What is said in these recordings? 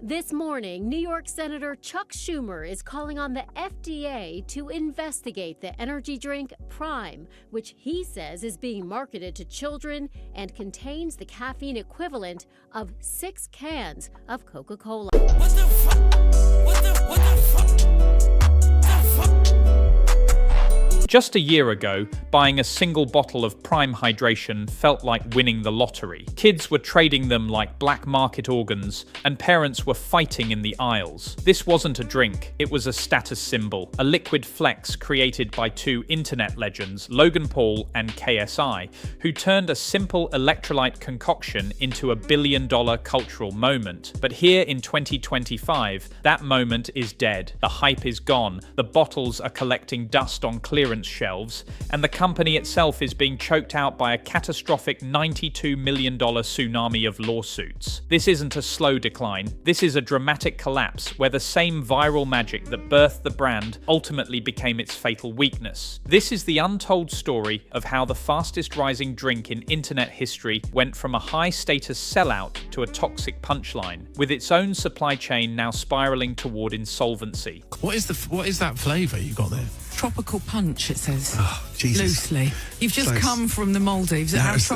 This morning, New York Senator Chuck Schumer is calling on the FDA to investigate the energy drink Prime, which he says is being marketed to children and contains the caffeine equivalent of 6 cans of Coca-Cola. What the fuck? What the fuck? Just a year ago, buying a single bottle of Prime Hydration felt like winning the lottery. Kids were trading them like black market organs, and parents were fighting in the aisles. This wasn't a drink, it was a status symbol, a liquid flex created by two internet legends, Logan Paul and KSI, who turned a simple electrolyte concoction into a billion-dollar cultural moment. But here in 2025, that moment is dead. The hype is gone, the bottles are collecting dust on clearance shelves, and the company itself is being choked out by a catastrophic $92 million tsunami of lawsuits. This isn't a slow decline, this is a dramatic collapse where the same viral magic that birthed the brand ultimately became its fatal weakness. This is the untold story of how the fastest rising drink in internet history went from a high-status sellout to a toxic punchline, with its own supply chain now spiraling toward insolvency. What is that flavour you got there? Tropical punch, it says. Oh, Jesus. Loosely. You've just come from the Maldives. It's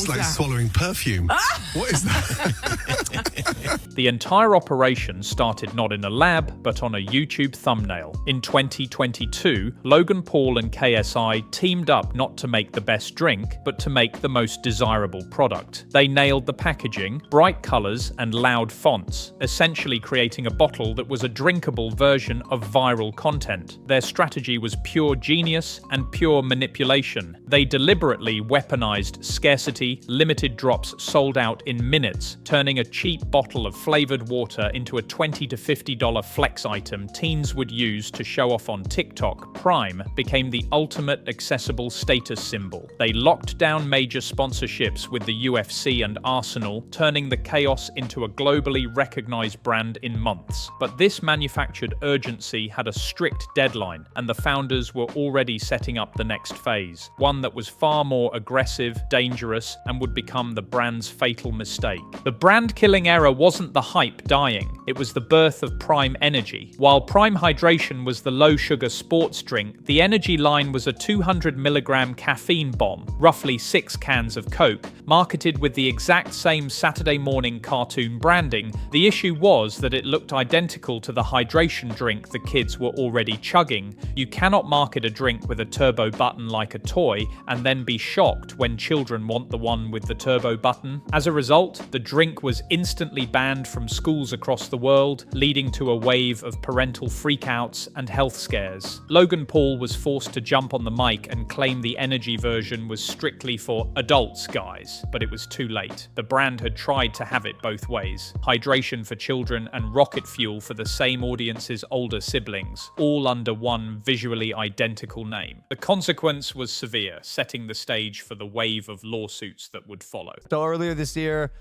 like swallowing perfume. What is that? The entire operation started not in a lab, but on a YouTube thumbnail. In 2022, Logan Paul and KSI teamed up not to make the best drink, but to make the most desirable product. They nailed the packaging, bright colours and loud fonts, essentially creating a bottle that was a drinkable version of viral content. Their strategy was pure genius and pure manipulation. They deliberately weaponized scarcity, limited drops sold out in minutes, turning a cheap bottle of flavored water into a $20 to $50 flex item teens would use to show off on TikTok. Prime became the ultimate accessible status symbol. They locked down major sponsorships with the UFC and Arsenal, turning the chaos into a globally recognized brand in months. But this manufactured urgency had a strict deadline, and the founders were already setting up the next phase, one that was far more aggressive, dangerous, and would become the brand's fatal mistake. The brand-killing era wasn't the hype dying, it was the birth of Prime Energy. While Prime Hydration was the low-sugar sports drink, the energy line was a 200mg caffeine bomb, roughly 6 cans of Coke, marketed with the exact same Saturday morning cartoon branding. The issue was that it looked identical to the hydration drink the kids were already chugging. You cannot market a drink with a turbo button like a toy and then be shocked when children want the one with the turbo button. As a result, the drink was instantly banned from schools across the world, leading to a wave of parental freakouts and health scares. Logan Paul was forced to jump on the mic and claim the energy version was strictly for adults, guys, but it was too late. The brand had tried to have it both ways. Hydration for children and rocket fuel for the same audience's older siblings, all under one visually identical name. The consequence was severe, setting the stage for the wave of lawsuits that would follow. So earlier this year,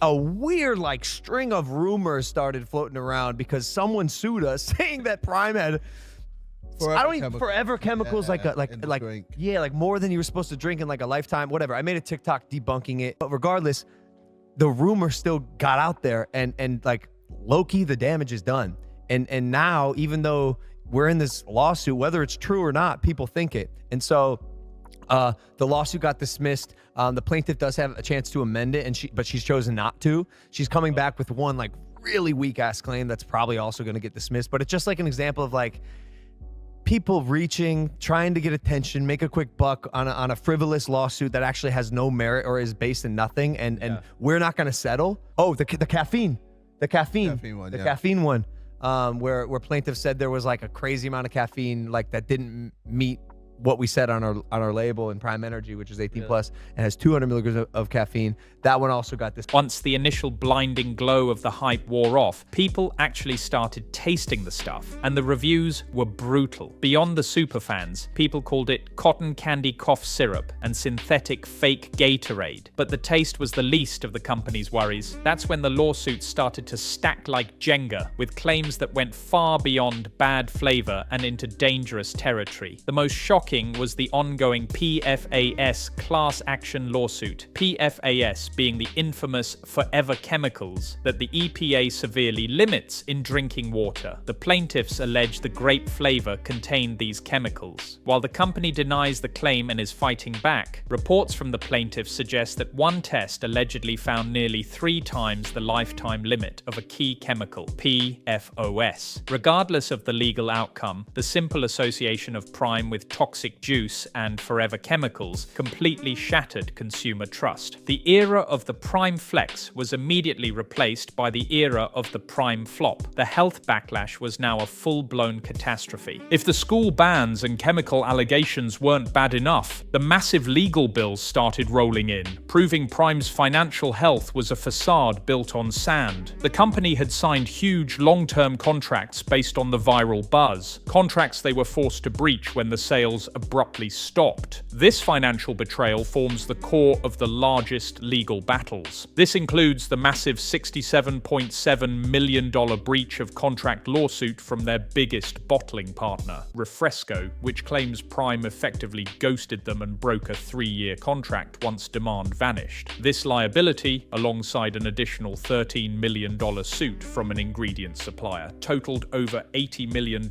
a weird string of rumors started floating around because someone sued us saying that Prime had forever chemicals, like more than you were supposed to drink in like a lifetime, whatever. I made a TikTok debunking it, but regardless, the rumor still got out there, and like low-key, the damage is done. And now, even though we're in this lawsuit, whether it's true or not, people think it. And so the lawsuit got dismissed. The plaintiff does have a chance to amend it, but she's chosen not to. She's coming back with one like really weak ass claim that's probably also going to get dismissed. But it's just like an example of like people reaching, trying to get attention, make a quick buck on a frivolous lawsuit that actually has no merit or is based in nothing. And we're not going to settle. Oh, the caffeine one. Where plaintiff said there was like a crazy amount of caffeine like that didn't meet what we said on our label in Prime Energy, which is 18 plus and has 200 milligrams of caffeine. That one also got this. Once the initial blinding glow of the hype wore off, people actually started tasting the stuff, and the reviews were brutal. Beyond the superfans, people called it cotton candy cough syrup and synthetic fake Gatorade. But the taste was the least of the company's worries. That's when the lawsuits started to stack like Jenga, with claims that went far beyond bad flavor and into dangerous territory. The most shocking shocking was the ongoing PFAS class action lawsuit, PFAS being the infamous forever chemicals that the EPA severely limits in drinking water. The plaintiffs allege the grape flavor contained these chemicals. While the company denies the claim and is fighting back, reports from the plaintiffs suggest that one test allegedly found nearly 3 times the lifetime limit of a key chemical, PFOS. Regardless of the legal outcome, the simple association of Prime with toxic juice and forever chemicals completely shattered consumer trust. The era of the Prime Flex was immediately replaced by the era of the Prime Flop. The health backlash was now a full-blown catastrophe. If the school bans and chemical allegations weren't bad enough, the massive legal bills started rolling in, proving Prime's financial health was a facade built on sand. The company had signed huge long-term contracts based on the viral buzz, contracts they were forced to breach when the sales abruptly stopped. This financial betrayal forms the core of the largest legal battles. This includes the massive $67.7 million breach of contract lawsuit from their biggest bottling partner, Refresco, which claims Prime effectively ghosted them and broke a 3-year contract once demand vanished. This liability, alongside an additional $13 million suit from an ingredient supplier, totaled over $80 million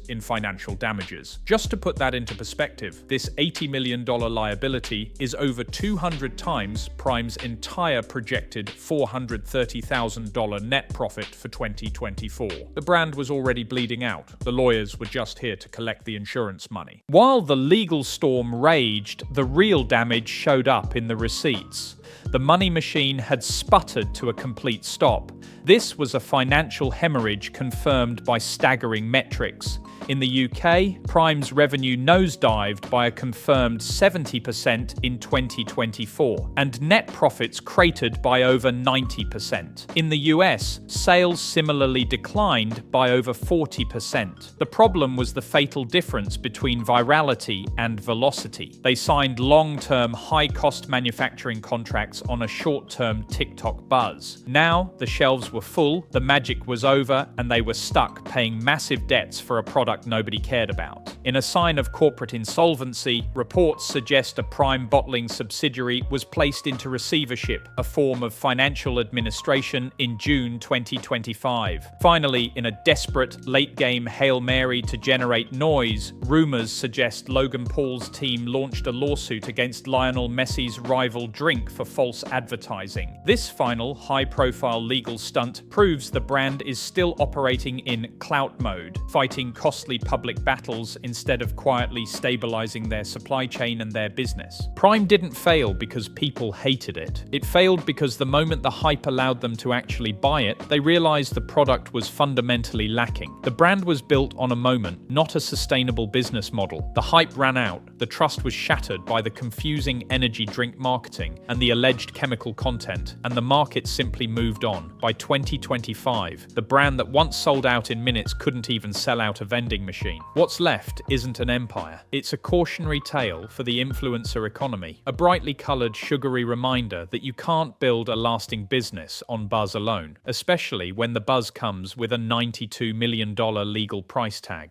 in financial damages. Just to put that into perspective, this $80 million liability is over 200 times Prime's entire projected $430,000 net profit for 2024. The brand was already bleeding out. The lawyers were just here to collect the insurance money. While the legal storm raged, the real damage showed up in the receipts. The money machine had sputtered to a complete stop. This was a financial hemorrhage confirmed by staggering metrics. In the UK, Prime's revenue nosedived by a confirmed 70% in 2024, and net profits cratered by over 90%. In the US, sales similarly declined by over 40%. The problem was the fatal difference between virality and velocity. They signed long-term, high-cost manufacturing contracts on a short-term TikTok buzz. Now, the shelves were full, the magic was over, and they were stuck paying massive debts for a product nobody cared about. In a sign of corporate insolvency, reports suggest a Prime bottling subsidiary was placed into receivership, a form of financial administration, in June 2025. Finally, in a desperate late-game Hail Mary to generate noise, rumors suggest Logan Paul's team launched a lawsuit against Lionel Messi's rival drink for false advertising. This final, high-profile legal stunt proves the brand is still operating in clout mode, fighting costly public battles instead of quietly stabilizing their supply chain and their business. Prime didn't fail because people hated it. It failed because the moment the hype allowed them to actually buy it, they realized the product was fundamentally lacking. The brand was built on a moment, not a sustainable business model. The hype ran out, the trust was shattered by the confusing energy drink marketing and the alleged chemical content, and the market simply moved on. By 2025, the brand that once sold out in minutes couldn't even sell out a vending machine. What's left isn't an empire. It's a cautionary tale for the influencer economy, a brightly colored, sugary reminder that you can't build a lasting business on buzz alone, especially when the buzz comes with a $92 million legal price tag.